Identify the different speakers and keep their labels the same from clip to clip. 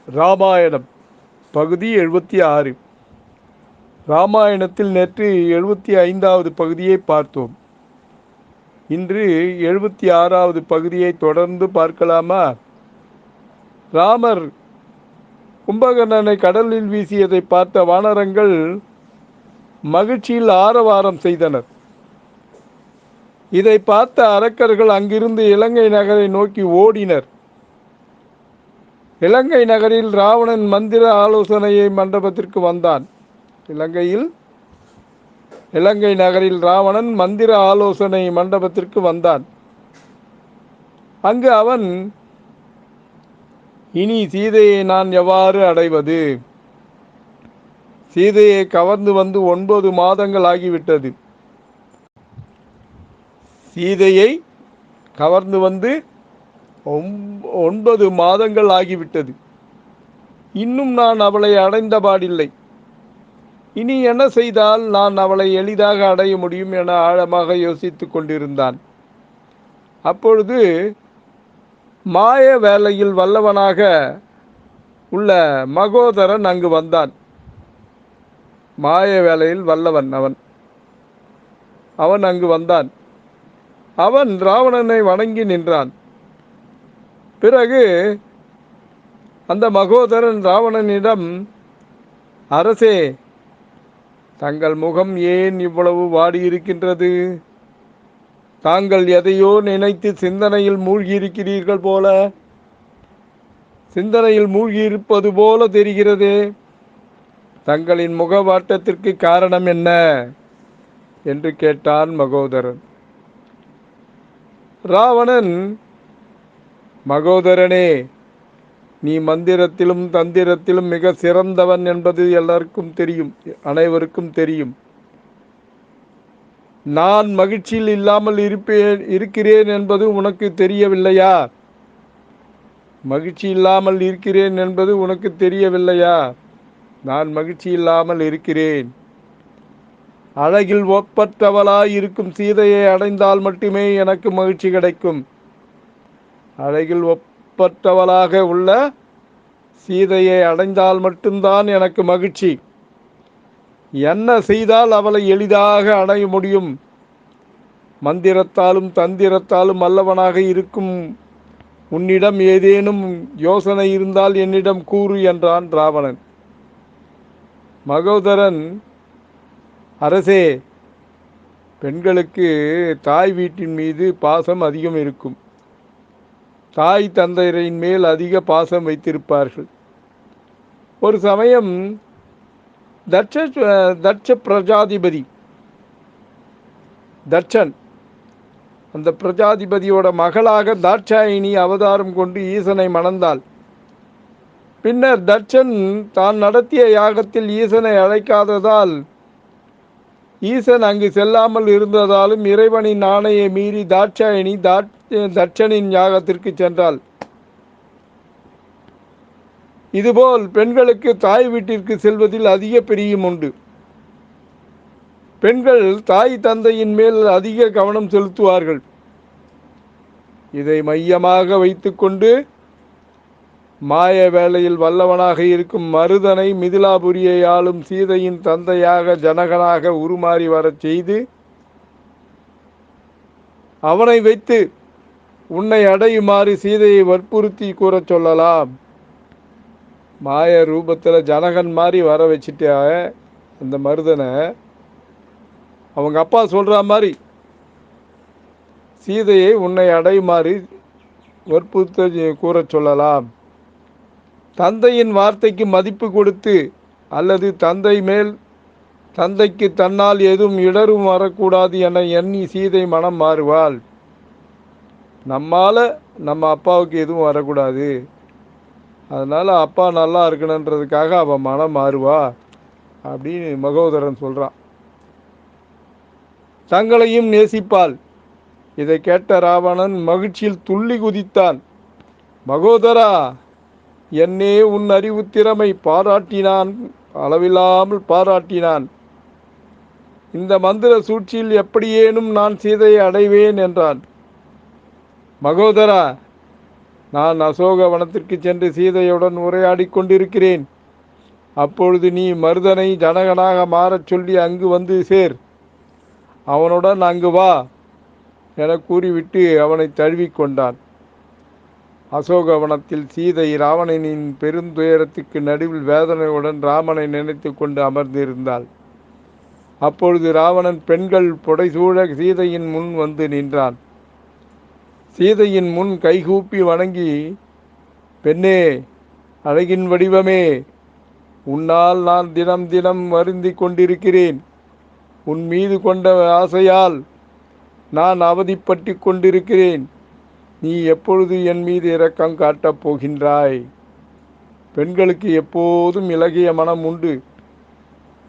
Speaker 1: ராமாயணம் பகுதி 76. ராமாயணத்தில் நேற்று 75வது பகுதியை பார்த்தோம். இன்று 76வது பகுதியை தொடர்ந்து பார்க்கலாமா? ராமர் கும்பகர்ணனை கடலில் வீசியதை பார்த்த வானரங்கள் மகிழ்ச்சியில் ஆரவாரம் செய்தனர். இதை பார்த்த அரக்கர்கள் அங்கிருந்து இலங்கை நகரை நோக்கி ஓடினர். இலங்கை நகரில் ராவணன் மந்திர ஆலோசனையை மண்டபத்திற்கு வந்தான். இலங்கை நகரில் ராவணன் மந்திர ஆலோசனை மண்டபத்திற்கு வந்தான். அங்கு அவன், இனி சீதையை நான் எவ்வாறு அடைவது? சீதையை கவர்ந்து வந்து 9 மாதங்கள் ஆகிவிட்டது. சீதையை கவர்ந்து வந்து 9 மாதங்கள் ஆகிவிட்டது. இன்னும் நான் அவளை அடைந்த பாடில்லை. இனி என்ன செய்தால் நான் அவளை எளிதாக அடைய முடியும் என ஆழமாக யோசித்து கொண்டிருந்தான். அப்பொழுது மாய வேலையில் வல்லவனாக உள்ள மகோதரன் அங்கு வந்தான். மாய வேலையில் வல்லவன் அவன் அங்கு வந்தான். அவன் ராவணனை வணங்கி நின்றான். பிறகு அந்த மகோதரன் ராவணனிடம், அரசே, தங்கள் முகம் ஏன் இவ்வளவு வாடியிருக்கின்றது? தாங்கள் எதையோ நினைத்து சிந்தனையில் மூழ்கியிருக்கிறீர்கள் போல, சிந்தனையில் மூழ்கியிருப்பது போல தெரிகிறதே. தங்களின் முகவாட்டத்திற்கு காரணம் என்ன என்று கேட்டான் மகோதரன். ராவணன், மகோதரனே, நீ மந்திரத்திலும் தந்திரத்திலும் மிக சிறந்தவன் என்பது அனைவருக்கும் தெரியும். நான் மகிழ்ச்சியில் இல்லாமல் இருக்கிறேன் என்பது உனக்கு தெரியவில்லையா? மகிழ்ச்சி இல்லாமல் இருக்கிறேன் என்பது உனக்கு தெரியவில்லையா? நான் மகிழ்ச்சி இல்லாமல் இருக்கிறேன். அழகில் ஒப்பற்றவளாய் இருக்கும் சீதையை அடைந்தால் மட்டுமே எனக்கு மகிழ்ச்சி கிடைக்கும். அழகில் ஒப்பற்றவளாக உள்ள சீதையை அடைந்தால் மட்டும்தான் எனக்கு மகிழ்ச்சி. என்ன செய்தால் அவளை எளிதாக அடைய முடியும்? மந்திரத்தாலும் தந்திரத்தாலும் வல்லவனாக இருக்கும் உன்னிடம் ஏதேனும் யோசனை இருந்தால் என்னிடம் கூறு என்றான் ராவணன். மகோதரன், அரசே, பெண்களுக்கு தாய் வீட்டின் மீது பாசம் அதிகம் இருக்கும். தாய் தந்தையரின் மேல் அதிக பாசம் வைத்திருப்பார்கள். ஒரு சமயம் தட்ச பிரஜாதிபதி, தட்சன், அந்த பிரஜாதிபதியோட மகளாக தாட்சாயினி அவதாரம் கொண்டு ஈசனை மணந்தாள். பின்னர் தட்சன் தான் நடத்திய யாகத்தில் ஈசனை அழைக்காததால், ஈசன் அங்கு செல்லாமல் இருந்ததாலும் இறைவனின் ஆணையை மீறி தாட்சாயினி தட்சனின் யாகத்திற்கு சென்றாள். இதுபோல் பெண்களுக்கு தாய் வீட்டிற்கு செல்வதில் அதிக பிரியம் உண்டு. பெண்கள் தாய் தந்தையின் மேல் அதிக கவனம் செலுத்துவார்கள். இதை மையமாக வைத்துக்கொண்டு மாய வேளையில் வல்லவனாக இருக்கும் மருதனை மிதிலாபுரியை ஆளும் சீதையின் தந்தையாக ஜனகனாக உருமாறி வரச் செய்து அவனை வைத்து உன்னை அடையுமாறு சீதையை வற்புறுத்தி கூறச் சொல்லலாம். மாய ரூபத்தில் ஜனகன் மாதிரி வர வச்சுட்ட அந்த மருதனை அவங்க அப்பா சொல்ற மாதிரி சீதையை உன்னை அடையுமாறு வற்புறுத்த கூறச் சொல்லலாம். தந்தையின் வார்த்தைக்கு மதிப்பு கொடுத்து, அல்லது தந்தைக்கு தன்னால் எதுவும் இடரும் வரக்கூடாது என எண்ணி சீதை மனம் மாறுவாள். நம்ம அப்பாவுக்கு எதுவும் வரக்கூடாது, அதனால அப்பா நல்லா இருக்கணுன்றதுக்காக அவன் மனம் மாறுவா அப்படின்னு மகோதரன் சொல்றான். தங்களையும் நேசிப்பாள். இதை கேட்ட ராவணன் மகிழ்ச்சியில் துள்ளி குதித்தான். மகோதரா, என்னே உன் அறிவு திறமை பாராட்டினான், அளவில்லாமல் பாராட்டினான். இந்த மந்திர சூழ்ச்சியில் எப்படியேனும் நான் சீதையை அடைவேன் என்றான். மகோதரா, நான் அசோகவனத்திற்கு சென்று சீதையுடன் உரையாடி கொண்டிருக்கிறேன். அப்பொழுது நீ மருதனை ஜனகனாக மாறச் சொல்லி அங்கு வந்து சேர், அவனுடன் அங்கு வா என கூறிவிட்டு அவனை தழுவிக்கொண்டான். அசோகவனத்தில் சீதை ராவணனின் பெருந்துயரத்துக்கு நடுவில் வேதனையுடன் ராமனை நினைத்து கொண்டு அமர்ந்திருந்தாள். அப்பொழுது ராவணன் பெண்கள் புடைசூழ சீதையின் முன் வந்து நின்றான். சீதையின் முன் கைகூப்பி வணங்கி, பெண்ணே, அழகின் வடிவமே, உன்னால் நான் தினம் தினம் வருந்தி கொண்டிருக்கிறேன். உன் மீது கொண்ட ஆசையால் நான் அவதிப்பட்டு கொண்டிருக்கிறேன். நீ எப்பொழுது என் மீது இரக்கம் காட்டப் போகின்றாய்? பெண்களுக்கு எப்போதும் இலகிய மனம் உண்டு.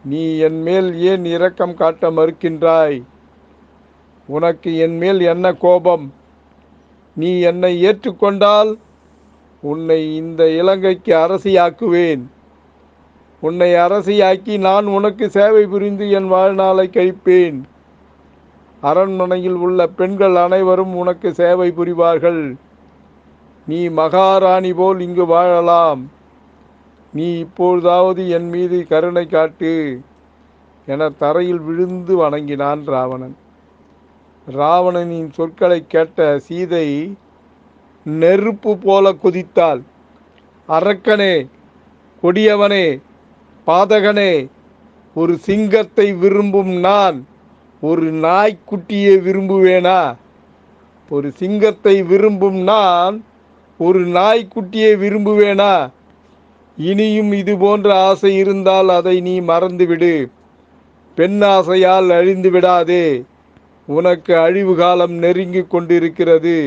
Speaker 1: நீ என் மேல் ஏன் இரக்கம் காட்ட மறுக்கின்றாய்? உனக்கு என் மேல் என்ன கோபம்? நீ என்னை ஏற்றுக்கொண்டால் உன்னை இந்த இலங்கைக்கு அரசியாக்குவேன். உன்னை அரசியாக்கி நான் உனக்கு சேவை புரிந்து என் வாழ்நாளை கழிப்பேன். அரண்மனையில் உள்ள பெண்கள் அனைவரும் உனக்கு சேவை புரிவார்கள். நீ மகாராணி போல் இங்கு வாழலாம். நீ இப்பொழுதாவது என் மீது கருணை காட்டு என தரையில் விழுந்து வணங்கினான் ராவணன். ராவணனின் சொற்களை கேட்ட சீதை நெருப்பு போல கொதித்தாள். அரக்கனே, கொடியவனே, பாதகனே, ஒரு சிங்கத்தை விரும்பும் நான் ஒரு நாய்க்குட்டியை விரும்புவேனா? ஒரு சிங்கத்தை விரும்பும் நான் ஒரு நாய்க்குட்டியை விரும்புவேனா? இனியும் இது போன்ற ஆசை இருந்தால் அதை நீ மறந்துவிடு. பெண் ஆசையால் அழிந்து விடாதே. உனக்கு அழிவு காலம் நெருங்கி கொண்டிருக்கிறது.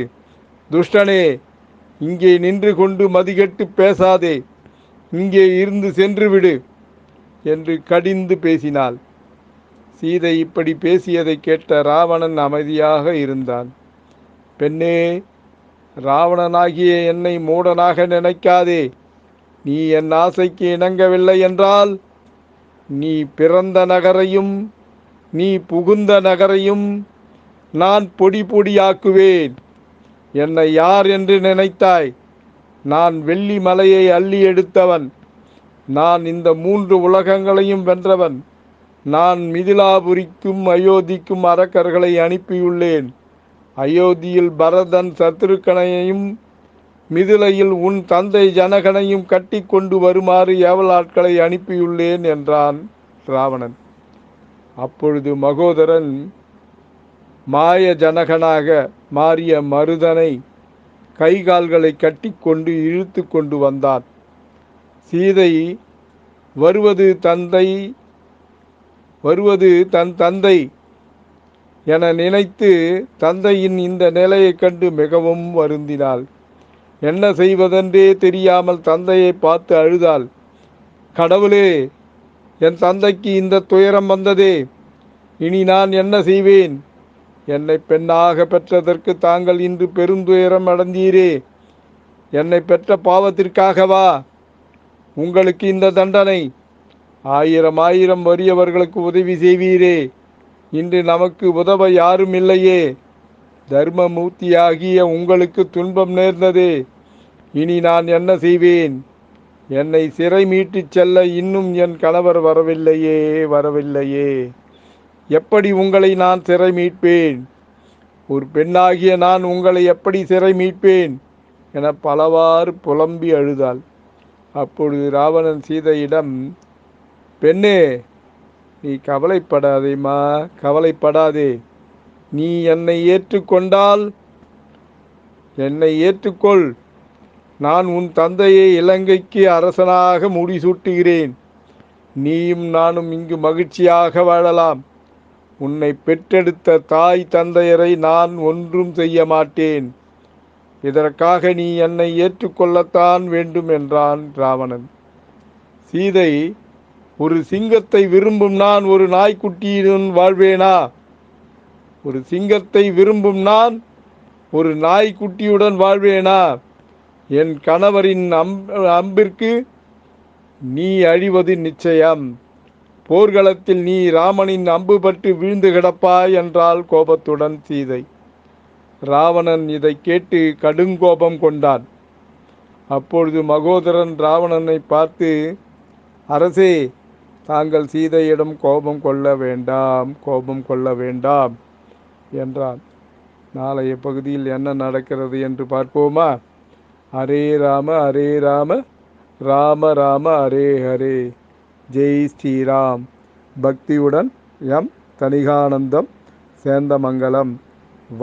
Speaker 1: துஷ்டனே, இங்கே நின்று கொண்டு மதிகட்டு பேசாதே. இங்கே இருந்து சென்று விடு என்று கடிந்து பேசினாள். சீதை இப்படி பேசியதை கேட்ட ராவணன் அமைதியாக இருந்தான். பெண்ணே, ராவணனாகிய என்னை மூடனாக நினைக்காதே. நீ என் ஆசைக்கு இணங்கவில்லை என்றால் நீ பிறந்த நகரையும் நீ புகுந்த நகரையும் நான் பொடி பொடியாக்குவேன். என்னை யார் என்று நினைத்தாய்? நான் வெள்ளி மலையை அள்ளி எடுத்தவன். நான் இந்த 3 உலகங்களையும் வென்றவன். நான் மிதிலாபுரிக்கும் அயோத்திக்கும் அரக்கர்களை அனுப்பியுள்ளேன். அயோத்தியில் பரதன் சத்ருக்கனையும் மிதிலையில் உன் தந்தை ஜனகனையும் கட்டி கொண்டு வருமாறு ஏவலாட்களை அனுப்பியுள்ளேன் என்றான் ராவணன். அப்பொழுது மகோதரன் மாய ஜனகனாக மாறிய மருதனை கைகால்களை கட்டி கொண்டு இழுத்து கொண்டு வந்தான். சீதை வருவது தன் தந்தை என நினைத்து தந்தையின் இந்த நிலையைக் கண்டு மிகவும் வருந்தினாள். என்ன செய்வதென்றே தெரியாமல் தந்தையை பார்த்து அழுதாள். கடவுளே, என் தந்தைக்கு இந்த துயரம் வந்ததே, இனி நான் என்ன செய்வேன்? என்னை பெண்ணாக பெற்றதற்கு தாங்கள் இன்று பெருந்துயரம் அடைந்தீரே. என்னை பெற்ற பாவத்திற்காகவா உங்களுக்கு இந்த தண்டனை? 1000 வறியவர்களுக்கு உதவி செய்வீரே, இன்று நமக்கு உதவ யாரும் இல்லையே. தர்மமூர்த்தியாகிய உங்களுக்கு துன்பம் நேர்ந்ததே. இனி நான் என்ன செய்வேன்? என்னை சிறை மீட்டுச் செல்ல இன்னும் என் கணவர் வரவில்லையே. எப்படி உங்களை நான் சிறை மீட்பேன்? ஒரு பெண்ணாகிய நான் உங்களை எப்படி சிறை மீட்பேன் என பலவாறு புலம்பி அழுதாள். அப்பொழுது ராவணன் சீதையிடம், பெண்ணே, நீ கவலைப்படாதே. நீ என்னை ஏற்றுக்கொண்டால் என்னை ஏற்றுக்கொள். நான் உன் தந்தையை இலங்கைக்கு அரசனாக முடிசூட்டுகிறேன். நீயும் நானும் இங்கு மகிழ்ச்சியாக வாழலாம். உன்னை பெற்றெடுத்த தாய் தந்தையரை நான் ஒன்றும் செய்ய மாட்டேன். இதற்காக நீ என்னை ஏற்றுக்கொள்ளத்தான் வேண்டும் என்றான் ராவணன். சீதை, ஒரு சிங்கத்தை விரும்பும் நான் ஒரு நாய்க்குட்டியுடன் வாழ்வேனா? ஒரு சிங்கத்தை விரும்பும் நான் ஒரு நாய்க்குட்டியுடன் வாழ்வேனா? என் கணவரின் அம்பிற்கு நீ அழிவது நிச்சயம். போர்க்களத்தில் நீ ராமனின் அம்பு பட்டு வீழ்ந்து கிடப்பாய் என்றாள் கோபத்துடன் சீதை. ராவணன் இதை கேட்டு கடுங்கோபம் கொண்டான். அப்பொழுது மகோதரன் ராவணனை பார்த்து, அரசே, தாங்கள் சீதையிடம் கோபம் கொள்ள வேண்டாம், கோபம் கொள்ள வேண்டாம் என்றான். நாளைய பகுதியில் என்ன நடக்கிறது என்று பார்ப்போமா? ஹரே ராம ஹரே ராம ராம ராம ஹரே ஹரே. ஜெய் ஸ்ரீராம். பக்தியுடன் எம் தணிகானந்தம், சேந்தமங்கலம்.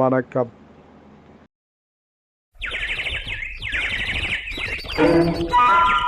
Speaker 1: வணக்கம்.
Speaker 2: Thank you.